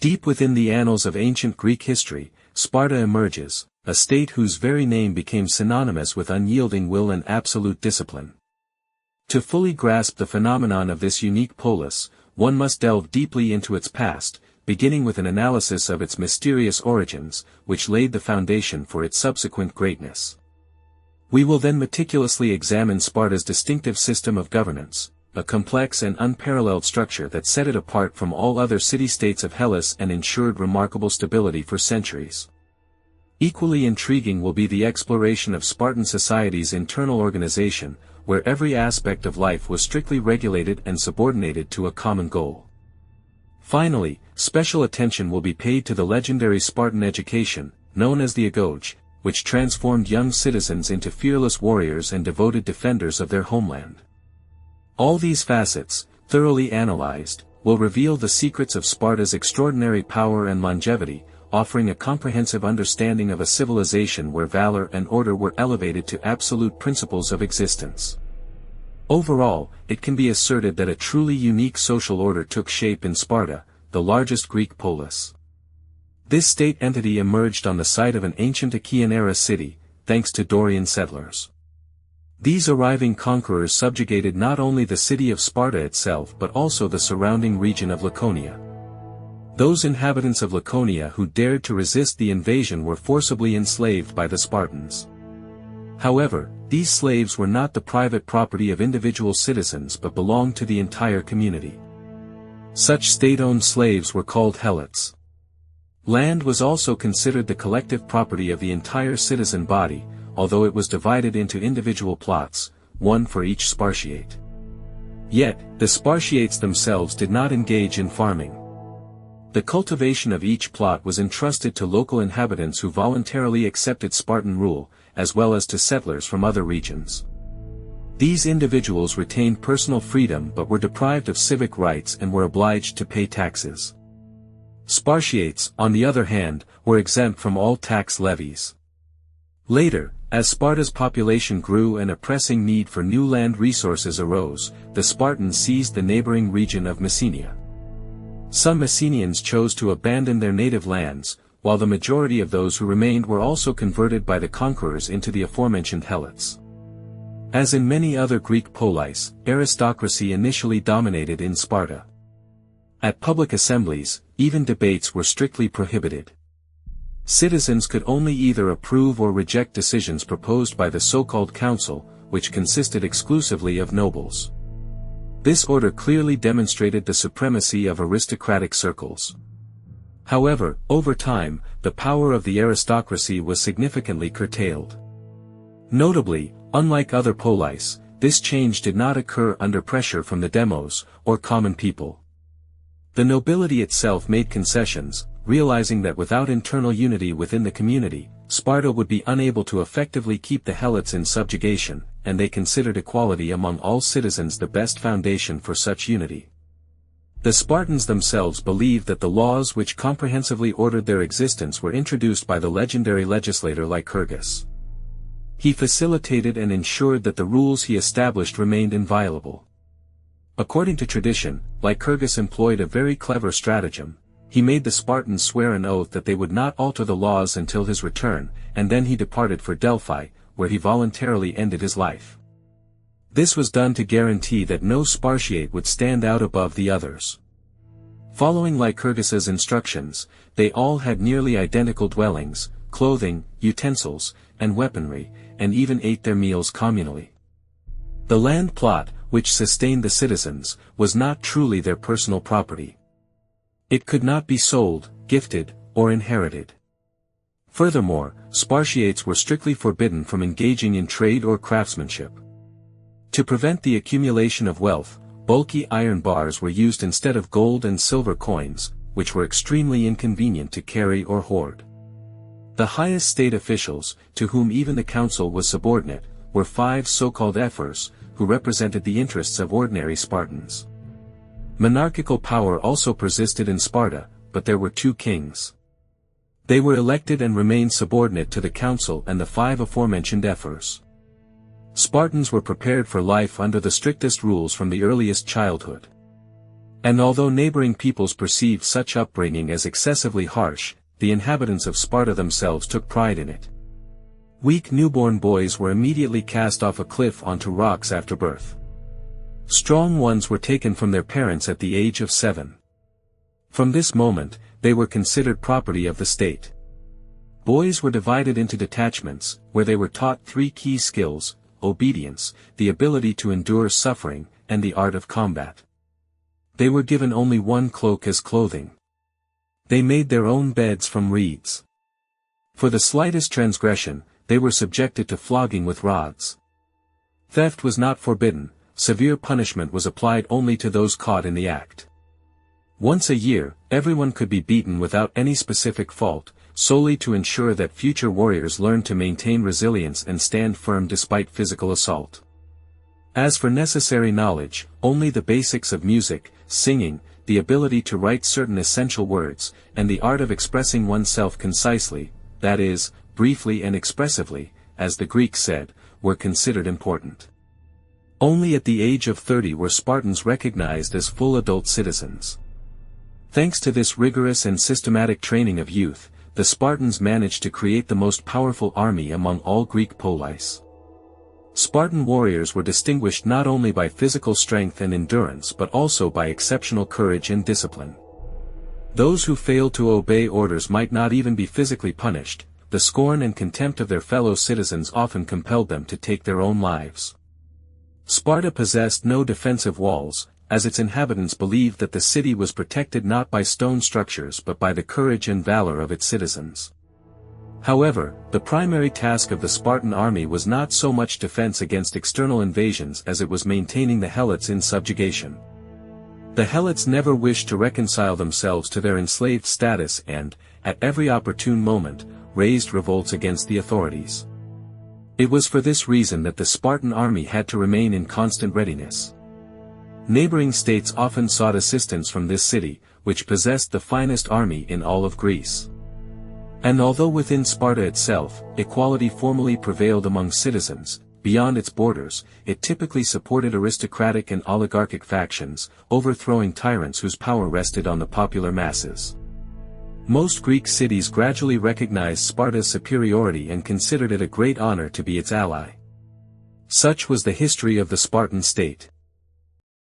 Deep within the annals of ancient Greek history, Sparta emerges, a state whose very name became synonymous with unyielding will and absolute discipline. To fully grasp the phenomenon of this unique polis, one must delve deeply into its past, beginning with an analysis of its mysterious origins, which laid the foundation for its subsequent greatness. We will then meticulously examine Sparta's distinctive system of governance, a complex and unparalleled structure that set it apart from all other city-states of Hellas and ensured remarkable stability for centuries. Equally intriguing will be the exploration of Spartan society's internal organization, where every aspect of life was strictly regulated and subordinated to a common goal. Finally, special attention will be paid to the legendary Spartan education, known as the agoge, which transformed young citizens into fearless warriors and devoted defenders of their homeland. All these facets, thoroughly analyzed, will reveal the secrets of Sparta's extraordinary power and longevity, offering a comprehensive understanding of a civilization where valor and order were elevated to absolute principles of existence. Overall, it can be asserted that a truly unique social order took shape in Sparta, the largest Greek polis. This state entity emerged on the site of an ancient Achaean-era city, thanks to Dorian settlers. These arriving conquerors subjugated not only the city of Sparta itself but also the surrounding region of Laconia. Those inhabitants of Laconia who dared to resist the invasion were forcibly enslaved by the Spartans. However, these slaves were not the private property of individual citizens but belonged to the entire community. Such state-owned slaves were called helots. Land was also considered the collective property of the entire citizen body, although it was divided into individual plots, one for each Spartiate. Yet, the Spartiates themselves did not engage in farming. The cultivation of each plot was entrusted to local inhabitants who voluntarily accepted Spartan rule, as well as to settlers from other regions. These individuals retained personal freedom but were deprived of civic rights and were obliged to pay taxes. Spartiates, on the other hand, were exempt from all tax levies. Later, as Sparta's population grew and a pressing need for new land resources arose, the Spartans seized the neighboring region of Messenia. Some Messenians chose to abandon their native lands, while the majority of those who remained were also converted by the conquerors into the aforementioned helots. As in many other Greek polis, aristocracy initially dominated in Sparta. At public assemblies, even debates were strictly prohibited. Citizens could only either approve or reject decisions proposed by the so-called council, which consisted exclusively of nobles. This order clearly demonstrated the supremacy of aristocratic circles. However, over time, the power of the aristocracy was significantly curtailed. Notably, unlike other polis, this change did not occur under pressure from the demos, or common people. The nobility itself made concessions, realizing that without internal unity within the community, Sparta would be unable to effectively keep the helots in subjugation, and they considered equality among all citizens the best foundation for such unity. The Spartans themselves believed that the laws which comprehensively ordered their existence were introduced by the legendary legislator Lycurgus. He facilitated and ensured that the rules he established remained inviolable. According to tradition, Lycurgus employed a very clever stratagem. He made the Spartans swear an oath that they would not alter the laws until his return, and then he departed for Delphi, where he voluntarily ended his life. This was done to guarantee that no Spartiate would stand out above the others. Following Lycurgus's instructions, they all had nearly identical dwellings, clothing, utensils, and weaponry, and even ate their meals communally. The land plot, which sustained the citizens, was not truly their personal property. It could not be sold, gifted, or inherited. Furthermore, Spartiates were strictly forbidden from engaging in trade or craftsmanship. To prevent the accumulation of wealth, bulky iron bars were used instead of gold and silver coins, which were extremely inconvenient to carry or hoard. The highest state officials, to whom even the council was subordinate, were 5 so-called ephors, who represented the interests of ordinary Spartans. Monarchical power also persisted in Sparta, but there were 2 kings. They were elected and remained subordinate to the council and the 5 aforementioned ephors. Spartans were prepared for life under the strictest rules from the earliest childhood. And although neighboring peoples perceived such upbringing as excessively harsh, the inhabitants of Sparta themselves took pride in it. Weak newborn boys were immediately cast off a cliff onto rocks after birth. Strong ones were taken from their parents at the age of 7. From this moment, they were considered property of the state. Boys were divided into detachments, where they were taught 3 key skills: obedience, the ability to endure suffering, and the art of combat. They were given only 1 cloak as clothing. They made their own beds from reeds. For the slightest transgression, they were subjected to flogging with rods. Theft was not forbidden, severe punishment was applied only to those caught in the act. Once a year, everyone could be beaten without any specific fault, solely to ensure that future warriors learned to maintain resilience and stand firm despite physical assault. As for necessary knowledge, only the basics of music, singing, the ability to write certain essential words, and the art of expressing oneself concisely, that is, briefly and expressively, as the Greeks said, were considered important. Only at the age of 30 were Spartans recognized as full adult citizens. Thanks to this rigorous and systematic training of youth, the Spartans managed to create the most powerful army among all Greek polis. Spartan warriors were distinguished not only by physical strength and endurance but also by exceptional courage and discipline. Those who failed to obey orders might not even be physically punished. The scorn and contempt of their fellow citizens often compelled them to take their own lives. Sparta possessed no defensive walls, as its inhabitants believed that the city was protected not by stone structures but by the courage and valor of its citizens. However, the primary task of the Spartan army was not so much defense against external invasions as it was maintaining the Helots in subjugation. The Helots never wished to reconcile themselves to their enslaved status and, at every opportune moment, raised revolts against the authorities. It was for this reason that the Spartan army had to remain in constant readiness. Neighboring states often sought assistance from this city, which possessed the finest army in all of Greece. And although within Sparta itself, equality formally prevailed among citizens, beyond its borders, it typically supported aristocratic and oligarchic factions, overthrowing tyrants whose power rested on the popular masses. Most Greek cities gradually recognized Sparta's superiority and considered it a great honor to be its ally. Such was the history of the Spartan state.